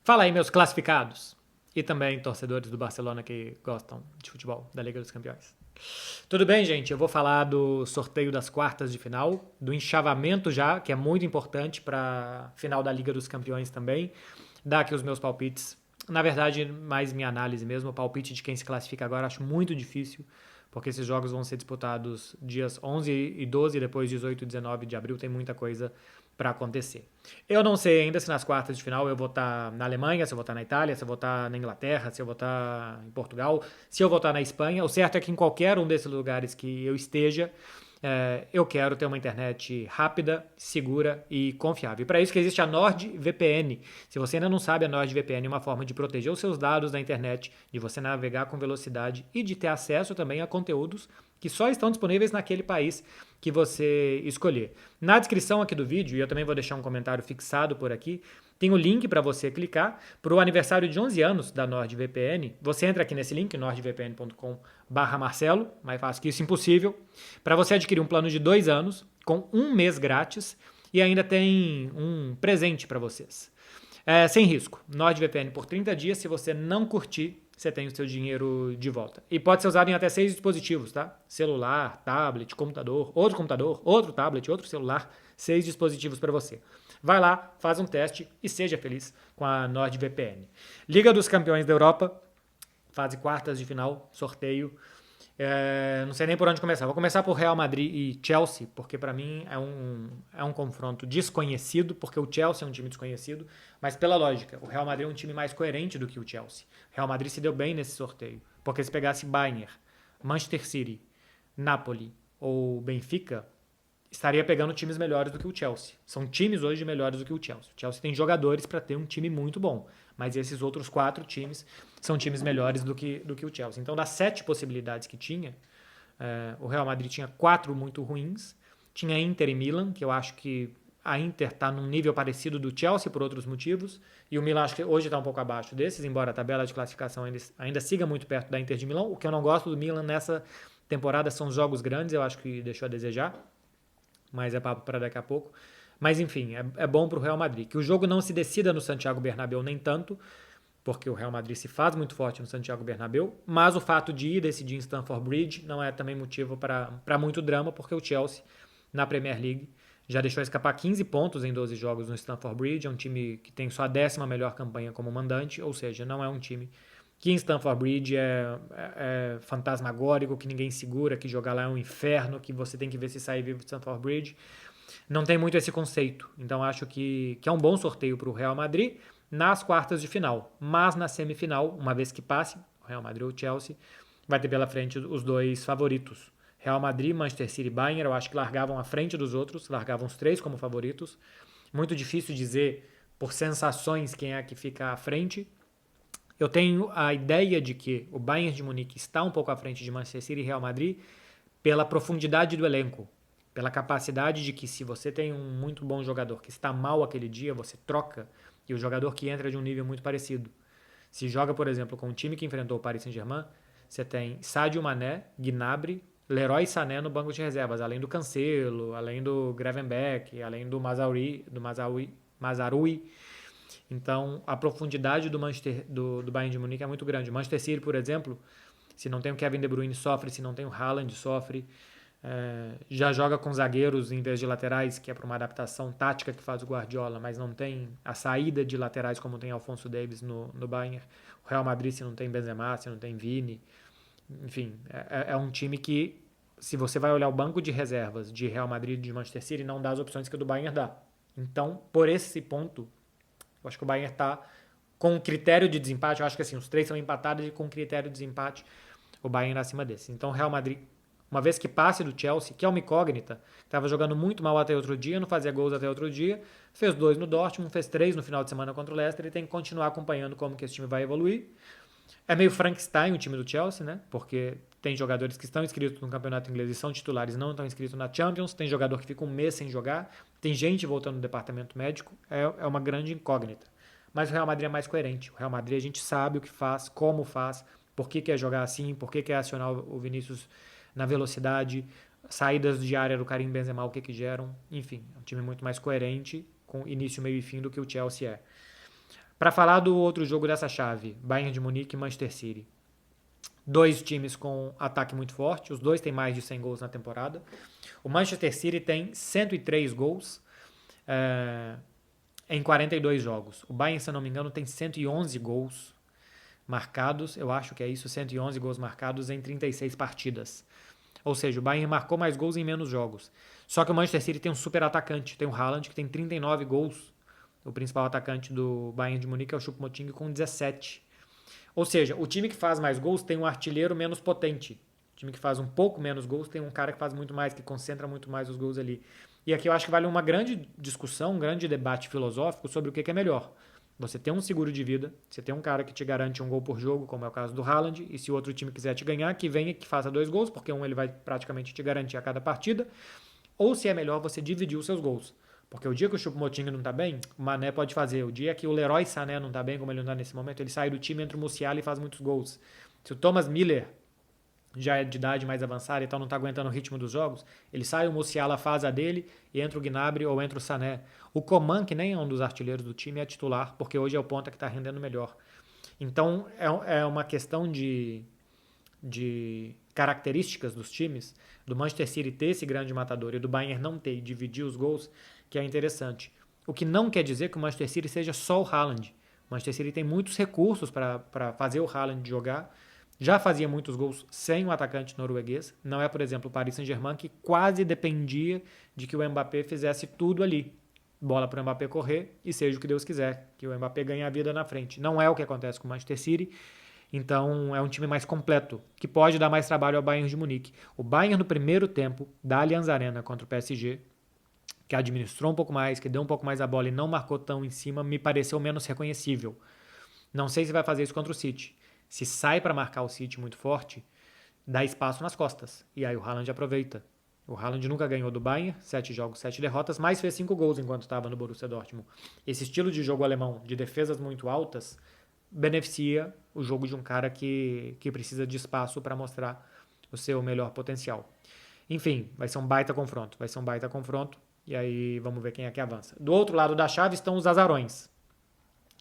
Fala aí, meus classificados. E também torcedores do Barcelona que gostam de futebol, da Liga dos Campeões. Tudo bem, gente? Eu vou falar do sorteio das quartas de final, do enxavamento já, que é muito importante para final da Liga dos Campeões também. Dar aqui os meus palpites. Na verdade, mais minha análise mesmo, o palpite de quem se classifica agora, acho muito difícil, porque esses jogos vão ser disputados dias 11 e 12, depois 18 e 19 de abril, tem muita coisa para acontecer. Eu não sei ainda se nas quartas de final eu vou estar na Alemanha, se eu vou estar na Itália, se eu vou estar na Inglaterra, se eu vou estar em Portugal, se eu vou estar na Espanha. O certo é que em qualquer um desses lugares que eu esteja, eu quero ter uma internet rápida, segura e confiável. E para isso que existe a NordVPN. Se você ainda não sabe, a NordVPN é uma forma de proteger os seus dados da internet, de você navegar com velocidade e de ter acesso também a conteúdos que só estão disponíveis naquele país que você escolher. Na descrição aqui do vídeo, e eu também vou deixar um comentário fixado por aqui, tem o link para você clicar para o aniversário de 11 anos da NordVPN. Você entra aqui nesse link, nordvpn.com/Marcelo, mais fácil que isso, impossível, para você adquirir um plano de 2 anos com um mês grátis e ainda tem um presente para vocês. Sem risco. NordVPN por 30 dias. Se você não curtir, você tem o seu dinheiro de volta. E pode ser usado em até 6 dispositivos, tá? Celular, tablet, computador, outro tablet, outro celular. 6 dispositivos para você. Vai lá, faz um teste e seja feliz com a NordVPN. Liga dos Campeões da Europa, fase quartas de final, sorteio. Não sei nem por onde começar. Vou começar por Real Madrid e Chelsea, porque para mim é um confronto desconhecido, porque o Chelsea é um time desconhecido, mas pela lógica, o Real Madrid é um time mais coerente do que o Chelsea. O Real Madrid se deu bem nesse sorteio, porque se pegasse Bayern, Manchester City, Napoli ou Benfica, estaria pegando times melhores do que o Chelsea. São times hoje melhores do que o Chelsea. O Chelsea tem jogadores para ter um time muito bom, mas esses outros 4 times são times melhores do que o Chelsea. Então, das 7 possibilidades que tinha, o Real Madrid tinha 4 muito ruins. Tinha Inter e Milan, que eu acho que a Inter está num nível parecido do Chelsea por outros motivos, e o Milan acho que hoje está um pouco abaixo desses, embora a tabela de classificação ainda siga muito perto da Inter de Milão. O que eu não gosto do Milan nessa temporada são os jogos grandes, eu acho que deixou a desejar, mas é papo para daqui a pouco. Mas enfim, é bom para o Real Madrid. Que o jogo não se decida no Santiago Bernabéu nem tanto, porque o Real Madrid se faz muito forte no Santiago Bernabéu, mas o fato de ir decidir em Stamford Bridge não é também motivo para muito drama, porque o Chelsea, na Premier League, já deixou escapar 15 pontos em 12 jogos no Stamford Bridge, é um time que tem sua 10ª melhor campanha como mandante, ou seja, não é um time que em Stamford Bridge é fantasmagórico, que ninguém segura, que jogar lá é um inferno, que você tem que ver se sai vivo de Stamford Bridge. Não tem muito esse conceito. Então acho que é um bom sorteio para o Real Madrid nas quartas de final. Mas na semifinal, uma vez que passe, o Real Madrid ou o Chelsea, vai ter pela frente os 2 favoritos. Real Madrid, Manchester City e Bayern, eu acho que largavam à frente dos outros, largavam os 3 como favoritos. Muito difícil dizer por sensações quem é que fica à frente. Eu tenho a ideia de que o Bayern de Munique está um pouco à frente de Manchester City e Real Madrid pela profundidade do elenco, pela capacidade de que se você tem um muito bom jogador que está mal aquele dia, você troca e o jogador que entra é de um nível muito parecido. Se joga, por exemplo, com o time que enfrentou o Paris Saint-Germain, você tem Sadio Mané, Gnabry, Leroy Sané no banco de reservas, além do Cancelo, além do Gravenberch, além do Mazarui. Então, a profundidade do Bayern de Munique é muito grande. O Manchester City, por exemplo, se não tem o Kevin De Bruyne, sofre. Se não tem o Haaland, sofre. Já joga com zagueiros em vez de laterais, que é para uma adaptação tática que faz o Guardiola, mas não tem a saída de laterais como tem Alphonso Davies no Bayern. O Real Madrid, se não tem Benzema, se não tem Vini. Enfim, é um time que, se você vai olhar o banco de reservas de Real Madrid e de Manchester City, não dá as opções que o do Bayern dá. Então, por esse ponto, eu acho que o Bayern está com critério de desempate. Eu acho que assim, os 3 são empatados e com critério de desempate o Bayern acima desse. Então o Real Madrid, uma vez que passe do Chelsea, que é uma incógnita, estava jogando muito mal até outro dia, não fazia gols até outro dia, fez 2 no Dortmund, fez 3 no final de semana contra o Leicester e tem que continuar acompanhando como que esse time vai evoluir. É meio Frankenstein o time do Chelsea, né? Porque tem jogadores que estão inscritos no campeonato inglês e são titulares e não estão inscritos na Champions, tem jogador que fica um mês sem jogar, tem gente voltando no departamento médico, é uma grande incógnita. Mas o Real Madrid é mais coerente. O Real Madrid a gente sabe o que faz, como faz, por que quer jogar assim, por que quer acionar o Vinícius na velocidade, saídas de área do Karim Benzema, o que geram. Enfim, é um time muito mais coerente, com início, meio e fim do que o Chelsea é. Para falar do outro jogo dessa chave, Bayern de Munique e Manchester City. Dois times com ataque muito forte, os dois têm mais de 100 gols na temporada. O Manchester City tem 103 gols em 42 jogos. O Bayern, se eu não me engano, tem 111 gols marcados, eu acho que é isso, 111 gols marcados em 36 partidas. Ou seja, o Bayern marcou mais gols em menos jogos. Só que o Manchester City tem um super atacante, tem o Haaland, que tem 39 gols. O principal atacante do Bayern de Munique é o Choupo-Moting com 17. Ou seja, o time que faz mais gols tem um artilheiro menos potente. O time que faz um pouco menos gols tem um cara que faz muito mais, que concentra muito mais os gols ali. E aqui eu acho que vale uma grande discussão, um grande debate filosófico sobre o que é melhor. Você tem um seguro de vida, você tem um cara que te garante um gol por jogo, como é o caso do Haaland, e se o outro time quiser te ganhar, que venha que faça 2 gols, porque um ele vai praticamente te garantir a cada partida, ou se é melhor você dividir os seus gols. Porque o dia que o Choupo-Moting não tá bem, o Mané pode fazer. O dia que o Leroy Sané não tá bem, como ele não tá nesse momento, ele sai do time, entra o Musiala e faz muitos gols. Se o Thomas Müller já é de idade mais avançada e então não está aguentando o ritmo dos jogos, ele sai, o Musiala faz a dele e entra o Gnabry ou entra o Sané. O Coman, que nem é um dos artilheiros do time, é titular, porque hoje é o ponta que está rendendo melhor. Então é uma questão de características dos times, do Manchester City ter esse grande matador e do Bayern não ter e dividir os gols, que é interessante. O que não quer dizer que o Manchester City seja só o Haaland. O Manchester City tem muitos recursos para fazer o Haaland jogar. Já fazia muitos gols sem o atacante norueguês. Não é, por exemplo, o Paris Saint-Germain, que quase dependia de que o Mbappé fizesse tudo ali. Bola para o Mbappé correr e seja o que Deus quiser, que o Mbappé ganhe a vida na frente. Não é o que acontece com o Manchester City. Então é um time mais completo, que pode dar mais trabalho ao Bayern de Munique. O Bayern no primeiro tempo da Allianz Arena contra o PSG, que administrou um pouco mais, que deu um pouco mais a bola e não marcou tão em cima, me pareceu menos reconhecível. Não sei se vai fazer isso contra o City. Se sai para marcar o City muito forte, dá espaço nas costas. E aí o Haaland aproveita. O Haaland nunca ganhou do Bayern, 7 jogos, 7 derrotas, mas fez 5 gols enquanto estava no Borussia Dortmund. Esse estilo de jogo alemão, de defesas muito altas, beneficia o jogo de um cara que precisa de espaço para mostrar o seu melhor potencial. Enfim, vai ser um baita confronto. Vai ser um baita confronto. E aí vamos ver quem é que avança. Do outro lado da chave estão os azarões.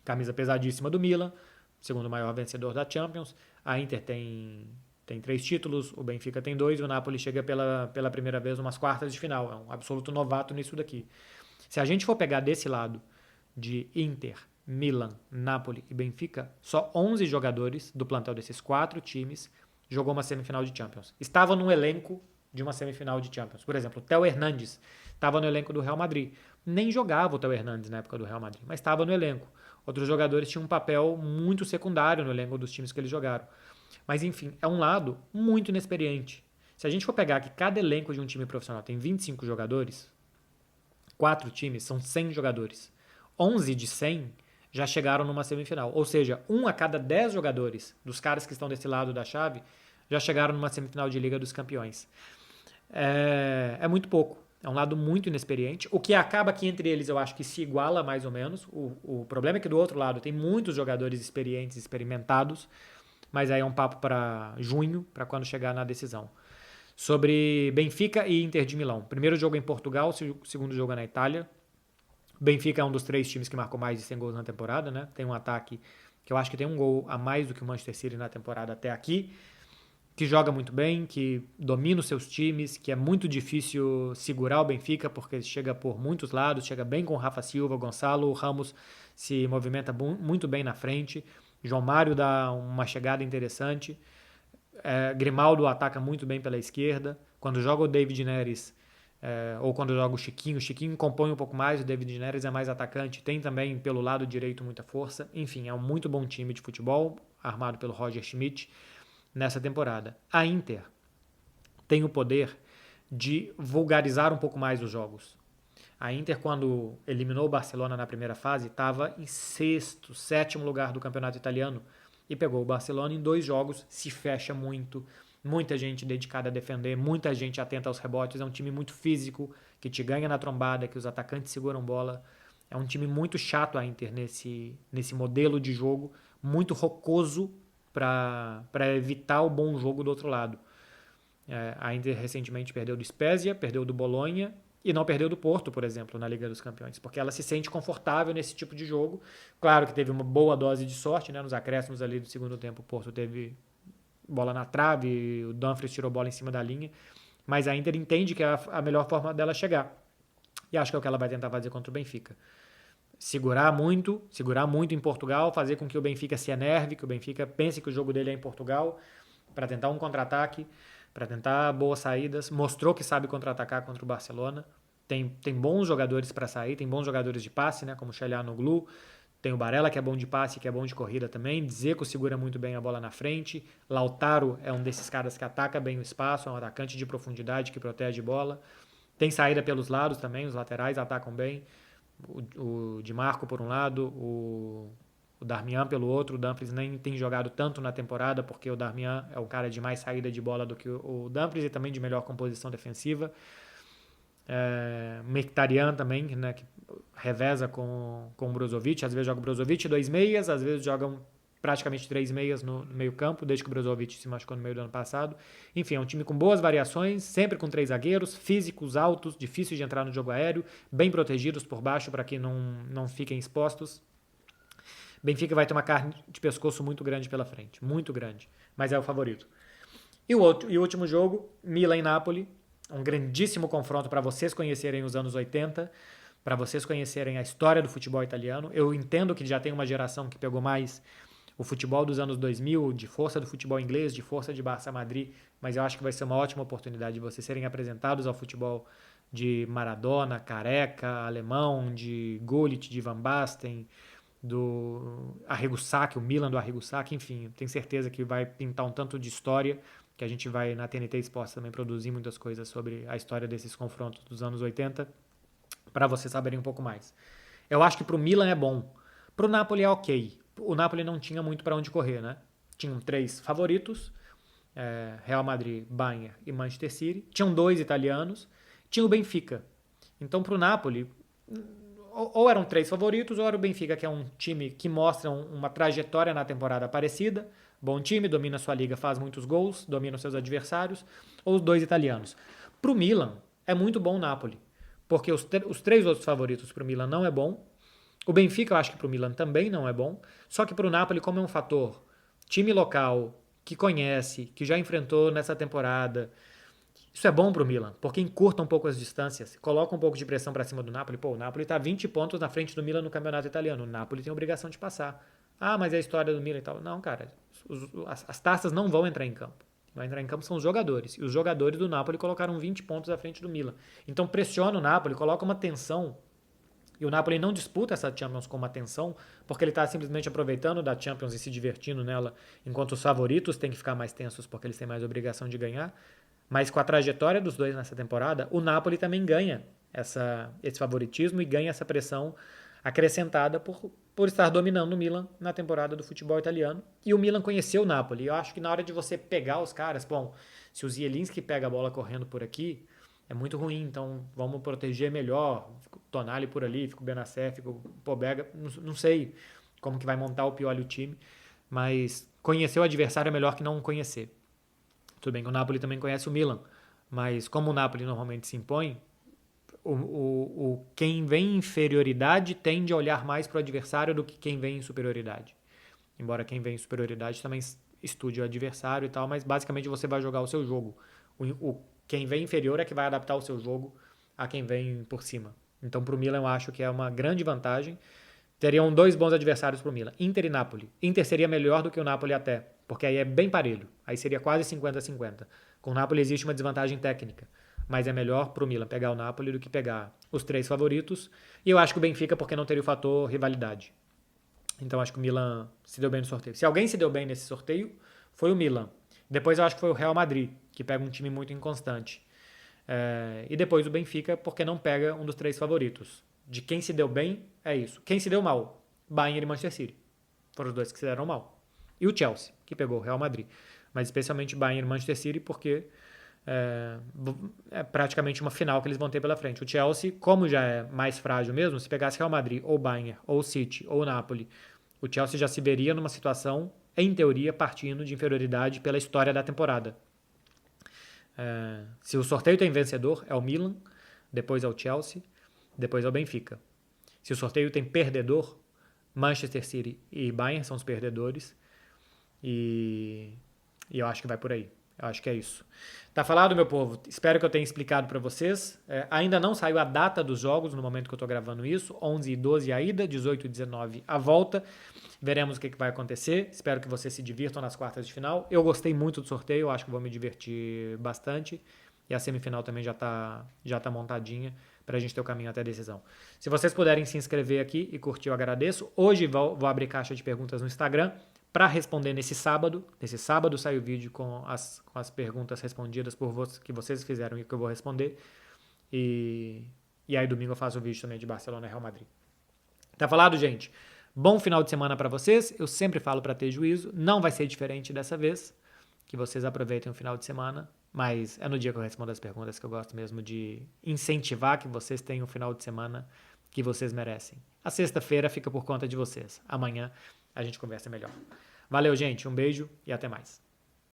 Camisa pesadíssima do Milan, segundo maior vencedor da Champions. A Inter tem 3 títulos, o Benfica tem 2 e o Napoli chega pela primeira vez umas quartas de final. É um absoluto novato nisso daqui. Se a gente for pegar desse lado de Inter, Milan, Napoli e Benfica, só 11 jogadores do plantel desses 4 times jogou uma semifinal de Champions. Estava no elenco de uma semifinal de Champions. Por exemplo, o Theo Hernandes estava no elenco do Real Madrid. Nem jogava o Theo Hernandes na época do Real Madrid, mas estava no elenco. Outros jogadores tinham um papel muito secundário no elenco dos times que eles jogaram. Mas enfim, é um lado muito inexperiente. Se a gente for pegar que cada elenco de um time profissional tem 25 jogadores, 4 times são 100 jogadores. 11 de 100 já chegaram numa semifinal. Ou seja, 1 a cada 10 jogadores dos caras que estão desse lado da chave já chegaram numa semifinal de Liga dos Campeões. É muito pouco. É um lado muito inexperiente, o que acaba que entre eles eu acho que se iguala mais ou menos. O problema é que do outro lado tem muitos jogadores experientes, experimentados, mas aí é um papo para junho, para quando chegar na decisão. Sobre Benfica e Inter de Milão. Primeiro jogo em Portugal, segundo jogo é na Itália. Benfica é um dos 3 times que marcou mais de 100 gols na temporada, né? Tem um ataque que eu acho que tem um gol a mais do que o Manchester City na temporada até aqui, que joga muito bem, que domina os seus times, que é muito difícil segurar o Benfica, porque chega por muitos lados, chega bem com o Rafa Silva, Gonçalo, Ramos se movimenta muito bem na frente, João Mário dá uma chegada interessante, Grimaldo ataca muito bem pela esquerda, quando joga o David Neres, ou quando joga o Chiquinho compõe um pouco mais, o David Neres é mais atacante, tem também pelo lado direito muita força, enfim, é um muito bom time de futebol, armado pelo Roger Schmidt, nessa temporada. A Inter tem o poder de vulgarizar um pouco mais os jogos. A Inter, quando eliminou o Barcelona na primeira fase, estava em 6º, 7º lugar do campeonato italiano e pegou o Barcelona em 2 jogos, se fecha muito, muita gente dedicada a defender, muita gente atenta aos rebotes, é um time muito físico, que te ganha na trombada, que os atacantes seguram bola. É um time muito chato a Inter nesse modelo de jogo, muito rocoso, para evitar o bom jogo do outro lado. A Inter recentemente perdeu do Spezia, perdeu do Bolonha e não perdeu do Porto, por exemplo, na Liga dos Campeões, porque ela se sente confortável nesse tipo de jogo. Claro que teve uma boa dose de sorte, né? Nos acréscimos ali do segundo tempo, o Porto teve bola na trave, o Dumfries tirou bola em cima da linha, mas a Inter entende que é a melhor forma dela chegar. E acho que é o que ela vai tentar fazer contra o Benfica. Segurar muito em Portugal, fazer com que o Benfica se enerve, que o Benfica pense que o jogo dele é em Portugal, para tentar um contra-ataque, para tentar boas saídas. Mostrou que sabe contra-atacar contra o Barcelona. Tem bons jogadores para sair, tem bons jogadores de passe, né, como o Çalhanoğlu. Tem o Barella, que é bom de passe, que é bom de corrida também. Dzeko segura muito bem a bola na frente. Lautaro é um desses caras que ataca bem o espaço, é um atacante de profundidade que protege bola. Tem saída pelos lados também, os laterais atacam bem. O Di Marco por um lado, o Darmian pelo outro. O Dumfries nem tem jogado tanto na temporada, porque o Darmian é o cara de mais saída de bola do que o Dumfries e também de melhor composição defensiva. Mkhitaryan também, né, que reveza com o Brozovic. Às vezes joga o Brozovic 2 meias, às vezes jogam praticamente 3 meias no meio campo, desde que o Brozovic se machucou no meio do ano passado. Enfim, é um time com boas variações, sempre com 3 zagueiros, físicos, altos, difíceis de entrar no jogo aéreo, bem protegidos por baixo para que não fiquem expostos. Benfica vai ter uma carne de pescoço muito grande pela frente, muito grande, mas é o favorito. E o último jogo, Milan e Napoli, um grandíssimo confronto para vocês conhecerem os anos 80, para vocês conhecerem a história do futebol italiano. Eu entendo que já tem uma geração que pegou mais o futebol dos anos 2000, de força do futebol inglês, de força de Barça Madrid, mas eu acho que vai ser uma ótima oportunidade de vocês serem apresentados ao futebol de Maradona, Careca, Alemão, de Gullit, de Van Basten, do Arrigo Sacchi, o Milan do Arrigo Sacchi, enfim, tenho certeza que vai pintar um tanto de história, que a gente vai na TNT Esportes também produzir muitas coisas sobre a história desses confrontos dos anos 80, para vocês saberem um pouco mais. Eu acho que pro Milan é bom, pro Napoli é ok. O Napoli não tinha muito para onde correr, né? Tinham 3 favoritos, Real Madrid, Bayern e Manchester City. Tinham 2 italianos, tinha o Benfica. Então pro Napoli, ou eram 3 favoritos, ou era o Benfica, que é um time que mostra uma trajetória na temporada parecida. Bom time, domina sua liga, faz muitos gols, domina os seus adversários. Ou os 2 italianos. Pro Milan, é muito bom o Napoli, porque os 3 outros favoritos pro Milan não é bom. O Benfica, eu acho que pro Milan também não é bom. Só que pro Napoli, como é um fator time local, que conhece, que já enfrentou nessa temporada, isso é bom pro Milan, porque encurta um pouco as distâncias, coloca um pouco de pressão para cima do Napoli. Pô, o Napoli tá 20 pontos na frente do Milan no campeonato italiano. O Napoli tem a obrigação de passar. Ah, mas é a história do Milan e tal. Não, cara, as taças não vão entrar em campo. Vai entrar em campo são os jogadores. E os jogadores do Napoli colocaram 20 pontos à frente do Milan. Então pressiona o Napoli, coloca uma tensão. E o Napoli não disputa essa Champions com uma tensão, porque ele está simplesmente aproveitando da Champions e se divertindo nela, enquanto os favoritos têm que ficar mais tensos porque eles têm mais obrigação de ganhar. Mas com a trajetória dos dois nessa temporada, o Napoli também ganha esse favoritismo e ganha essa pressão acrescentada por estar dominando o Milan na temporada do futebol italiano. E o Milan conheceu o Napoli. Eu acho que na hora de você pegar os caras, bom, se o Zielinski pega a bola correndo por aqui, é muito ruim, então vamos proteger melhor. Fica o Tonali por ali, fica o Benacer, fica o Pobega. Não sei como que vai montar o Pioli o time, mas conhecer o adversário é melhor que não conhecer. Tudo bem que o Napoli também conhece o Milan, mas como o Napoli normalmente se impõe, quem vem em inferioridade tende a olhar mais para o adversário do que quem vem em superioridade. Embora quem vem em superioridade também estude o adversário e tal, mas basicamente você vai jogar o seu jogo. Quem vem inferior é que vai adaptar o seu jogo a quem vem por cima. Então, para o Milan, eu acho que é uma grande vantagem. Teriam 2 bons adversários para o Milan, Inter e Napoli. Inter seria melhor do que o Napoli até, porque aí é bem parelho. Aí seria quase 50-50. Com o Napoli existe uma desvantagem técnica, mas é melhor para o Milan pegar o Napoli do que pegar os 3 favoritos. E eu acho que o Benfica, porque não teria o fator rivalidade. Então, acho que o Milan se deu bem no sorteio. Se alguém se deu bem nesse sorteio, foi o Milan. Depois eu acho que foi o Real Madrid, que pega um time muito inconstante. E depois o Benfica, porque não pega um dos 3 favoritos. De quem se deu bem, é isso. Quem se deu mal? Bayern e Manchester City. Foram os 2 que se deram mal. E o Chelsea, que pegou o Real Madrid. Mas especialmente Bayern e Manchester City, porque é praticamente uma final que eles vão ter pela frente. O Chelsea, como já é mais frágil mesmo, se pegasse Real Madrid, ou Bayern, ou City, ou Napoli, o Chelsea já se veria numa situação, em teoria, partindo de inferioridade pela história da temporada. Se o sorteio tem vencedor, é o Milan. depois ao Chelsea, depois ao Benfica. Se o sorteio tem perdedor, Manchester City e Bayern são os perdedores. E eu acho que vai por aí. Eu acho que é isso. Tá falado, meu povo? Espero que eu tenha explicado para vocês. Ainda não saiu a data dos jogos no momento que eu tô gravando isso. 11 e 12 a ida, 18 e 19 a volta. Veremos o que vai acontecer. Espero que vocês se divirtam nas quartas de final. Eu gostei muito do sorteio, eu acho que vou me divertir bastante. E a semifinal também já tá montadinha pra gente ter o caminho até a decisão. Se vocês puderem se inscrever aqui e curtir, eu agradeço. Hoje vou abrir caixa de perguntas no Instagram para responder nesse sábado. Nesse sábado sai o vídeo com as perguntas respondidas por vocês, que vocês fizeram e que eu vou responder. E aí domingo eu faço o vídeo também de Barcelona e Real Madrid. Tá falado, gente? Bom final de semana para vocês. Eu sempre falo para ter juízo. Não vai ser diferente dessa vez. Que vocês aproveitem o final de semana. Mas é no dia que eu respondo as perguntas que eu gosto mesmo de incentivar que vocês tenham um final de semana que vocês merecem. A sexta-feira fica por conta de vocês. Amanhã a gente conversa melhor. Valeu, gente. Um beijo e até mais.